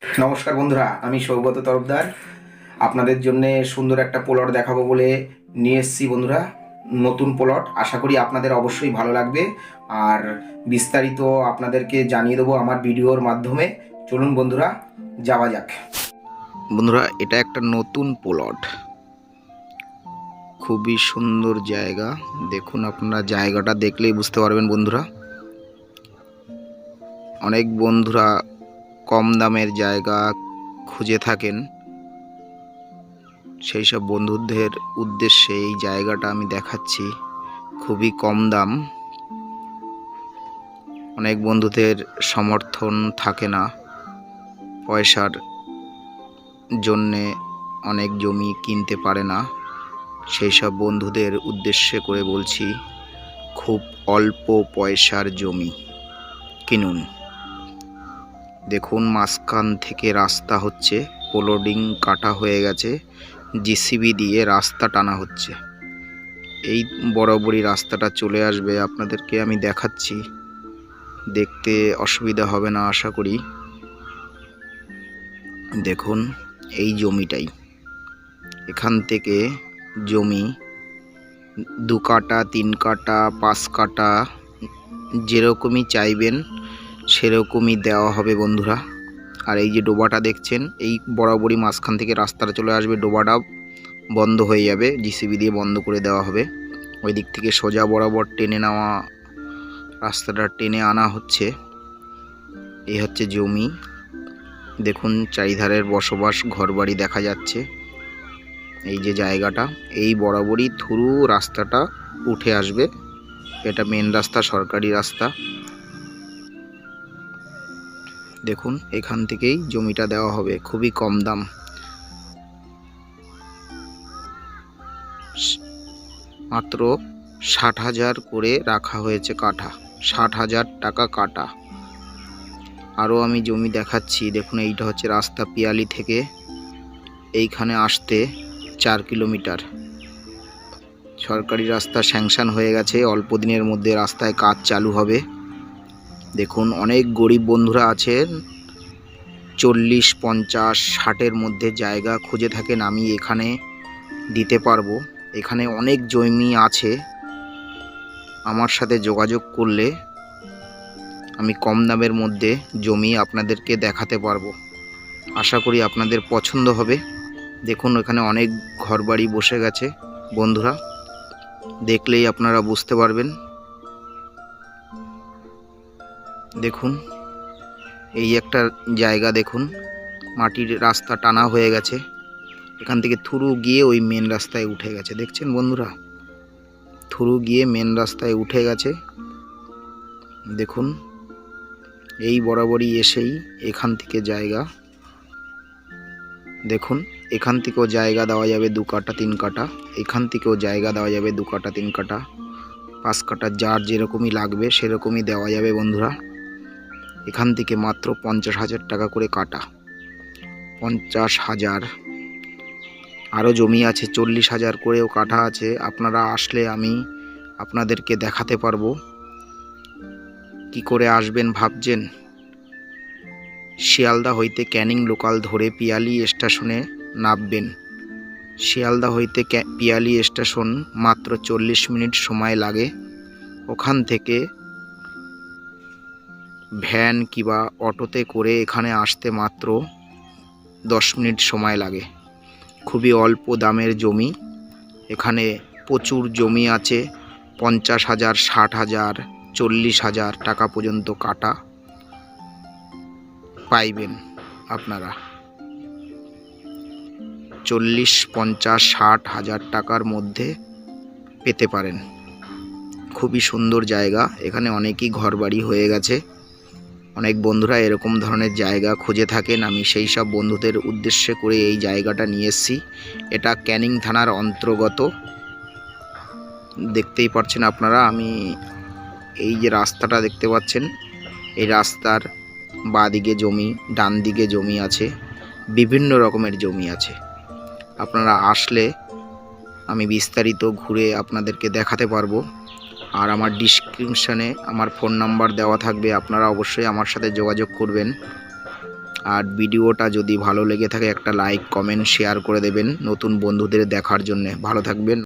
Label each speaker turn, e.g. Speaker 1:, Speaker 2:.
Speaker 1: নমস্কার বন্ধুরা, আমি সৌগত তরফদার আপনাদের জন্য সুন্দর একটা প্লট দেখাবো বলে নিয়ে এসেছি বন্ধুরা। নতুন প্লট, আশা করি আপনাদের অবশ্যই ভালো লাগবে। আর বিস্তারিত আপনাদেরকে জানিয়ে দেবো আমার ভিডিওর মাধ্যমে। চলুন বন্ধুরা, যাওয়া যাক। বন্ধুরা, এটা একটা নতুন প্লট, খুবই সুন্দর জায়গা। দেখুন, আপনারা জায়গাটা দেখলেই বুঝতে পারবেন বন্ধুরা। অনেক বন্ধুরা কম দামের জায়গা খুঁজে থাকেন, সেই সব বন্ধুদের উদ্দেশ্যে এই জায়গাটা আমি দেখাচ্ছি। খুবই কম দাম। অনেক বন্ধুদের সমর্থন থাকে না, পয়সার জন্যে অনেক জমি কিনতে পারে না। সেই সব বন্ধুদের উদ্দেশ্যে করে বলছি, খুব অল্প পয়সার জমি কিনুন। দেখুন, মাঝখান থেকে রাস্তা হচ্ছে, পোলোডিং কাটা হয়ে গেছে, জিসিবি দিয়ে রাস্তা টানা হচ্ছে। এই বরাবরই রাস্তাটা চলে আসবে, আপনাদেরকে আমি দেখাচ্ছি, দেখতে অসুবিধা হবে না আশা করি। দেখুন, এই জমিটাই, এখান থেকে জমি 2 কাটা 3 কাটা 5 কাটা যেরকমই চাইবেন সেরকমই দেওয়া হবে বন্ধুরা। আর এই যে ডোবাটা দেখছেন, এই বরাবরই মাঝখান থেকে রাস্তাটা চলে আসবে, ডোবাটা বন্ধ হয়ে যাবে, জিসিবি দিয়ে বন্ধ করে দেওয়া হবে। ওই দিক থেকে সোজা বরাবর টেনে নেওয়া রাস্তাটা টেনে আনা হচ্ছে। এই হচ্ছে জমি। দেখুন, চারিধারের বসবাস ঘরবাড়ি দেখা যাচ্ছে। এই যে জায়গাটা, এই বরাবরই থ্রু রাস্তাটা উঠে আসবে। এটা মেন রাস্তা, সরকারি রাস্তা। দেখুন, এখান থেকেই জমিটা দেওয়া হবে, খুবই কম দাম। মাত্র 60,000 করে রাখা হয়েছে কাঠা, 60,000 টাকা কাটা। আরও আমি জমি দেখাচ্ছি। দেখুন, এইটা হচ্ছে রাস্তা, পিয়ালি থেকে এইখানে আসতে 4 কিলোমিটার। সরকারি রাস্তা স্যাংশন হয়ে গেছে, অল্প দিনের মধ্যে রাস্তায় কাজ চালু হবে। দেখুন, অনেক গরিব বন্ধুরা আছেন, 40, 50, 60-এর মধ্যে জায়গা খুঁজে থাকেন, আমি এখানে দিতে পারবো। এখানে অনেক জমি আছে, আমার সাথে যোগাযোগ করলে আমি কম দামের মধ্যে জমি আপনাদেরকে দেখাতে পারবো। আশা করি আপনাদের পছন্দ হবে। দেখুন, এখানে অনেক ঘরবাড়ি বসে গেছে বন্ধুরা, দেখলেই আপনারা বুঝতে পারবেন। দেখুন, এই একটা জায়গা, দেখুন মাটির রাস্তা টানা হয়ে গেছে, এখান থেকে থ্রু গিয়ে ওই মেন রাস্তায় উঠে গেছে। দেখছেন বন্ধুরা, থ্রু গিয়ে মেন রাস্তায় উঠে গেছে। দেখুন, এই বরাবরই এসেই এখান থেকে জায়গা, দেখুন এখান থেকেও জায়গা দেওয়া যাবে 2 কাটা 3 কাটা, এখান থেকেও জায়গা দেওয়া যাবে 2 কাটা 3 কাটা 5 কাটা, যার যেরকমই লাগবে সেরকমই দেওয়া যাবে বন্ধুরা। এখান থেকে মাত্র 50,000 টাকা করে কাটা, 50,000। আরও জমি আছে, 40,000 করেও কাঠা আছে। আপনারা আসলে আমি আপনাদেরকে দেখাতে পারবো। কি করে আসবেন ভাবছেন? শিয়ালদা হইতে ক্যানিং লোকাল ধরে পিয়ালি স্টেশনে নামবেন। শিয়ালদা হইতে পিয়ালি স্টেশন মাত্র 40 মিনিট সময় লাগে। ওখান থেকে ভ্যান কিংবা অটোতে করে এখানে আসতে মাত্র 10 মিনিট সময় লাগে। খুবই অল্প দামের জমি, এখানে প্রচুর জমি আছে। 50,000, 60,000, 40,000 টাকা পর্যন্ত কাটা পাইবেন আপনারা। 40, 50, 60,000 টাকার মধ্যে পেতে পারেন। খুবই সুন্দর জায়গা, এখানে অনেকই ঘরবাড়ি হয়ে গেছে। অনেক বন্ধুরা এরকম ধরনের জায়গা খুঁজে থাকেন, আমি সেই সব বন্ধুদের উদ্দেশ্যে করে এই জায়গাটা নিয়ে এসেছি। এটা ক্যানিং থানার অন্তর্গত। দেখতেই পাচ্ছেন আপনারা, আমি এই যে রাস্তাটা দেখতে পাচ্ছেন, এই রাস্তার বাঁ দিকে জমি, ডান দিকে জমি আছে, বিভিন্ন রকমের জমি আছে। আপনারা আসলে আমি বিস্তারিত ঘুরে আপনাদেরকে দেখাতে পারবো। আর আমার ডিসক্রিপশানে আমার ফোন নাম্বার দেওয়া থাকবে, আপনারা অবশ্যই আমার সাথে যোগাযোগ করবেন। আর ভিডিওটা যদি ভালো লেগে থাকে একটা লাইক কমেন্ট শেয়ার করে দেবেন নতুন বন্ধুদের দেখার জন্য। ভালো থাকবেন।